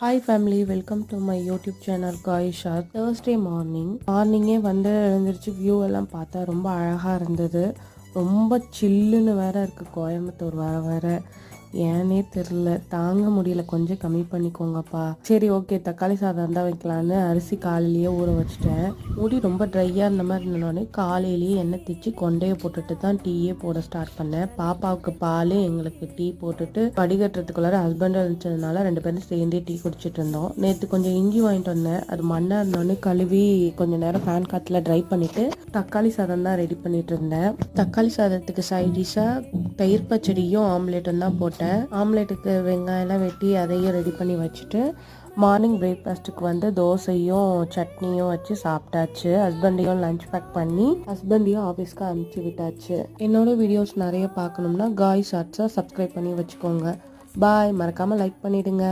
Hi family, welcome to my YouTube channel காயிஷா. Thursday மார்னிங்கே எழுந்திரிச்சு வியூ எல்லாம் பார்த்தா ரொம்ப அழகாக இருந்தது. ரொம்ப சில்லுன்னு வேற இருக்குது கோயம்புத்தூர் வர வர. ஏன்னே தெரில, தாங்க முடியல. கொஞ்சம் கம்மி பண்ணிக்கோங்கப்பா. சரி, ஓகே, தக்காளி சாதம் தான் வைக்கலான்னு அரிசி காலையிலேயே ஊற வச்சுட்டேன். முடி ரொம்ப ட்ரையாக இருந்த மாதிரி இருந்தோடனே காலையிலேயே எண்ணெய் தேய்ச்சி கொண்டையை போட்டுட்டு தான் டீயே போட ஸ்டார்ட் பண்ணேன். பாப்பாவுக்கு பால், எங்களுக்கு டீ போட்டுட்டு வடிகட்டுறதுக்குள்ளார ஹஸ்பண்ட் இருந்துச்சதுனால 2 பேரும் சேர்ந்தே டீ குடிச்சிட்டு இருந்தோம். நேற்று கொஞ்சம் இஞ்சி வாங்கிட்டு வந்தேன். அது மண்ணாக இருந்தோடனே கழுவி கொஞ்சம் நேரம் ஃபேன் காற்றுல ட்ரை பண்ணிவிட்டு தக்காளி சாதம் தான் ரெடி பண்ணிட்டு இருந்தேன். தக்காளி சாதத்துக்கு சைட் டிஷ்ஷாக தயிர் பச்சடியும் ஆம்லேட்டும் தான் போட்டேன். ஆம்லேட்டுக்கு வெங்காயம்லாம் வெட்டி அதையும் ரெடி பண்ணி வச்சுட்டு மார்னிங் பிரேக்ஃபாஸ்ட்டுக்கு தோசையும் சட்னியும் வச்சு சாப்பிட்டாச்சு. ஹஸ்பண்டையும் லஞ்ச் பேக் பண்ணி ஹஸ்பண்டையும் ஆஃபீஸ்க்கு அனுப்பிச்சி விட்டாச்சு. என்னோட வீடியோஸ் நிறைய பார்க்கணும்னா காய் ஷார்ட்ஸை சப்ஸ்கிரைப் பண்ணி வச்சுக்கோங்க. பாய். மறக்காமல் லைக் பண்ணிவிடுங்க.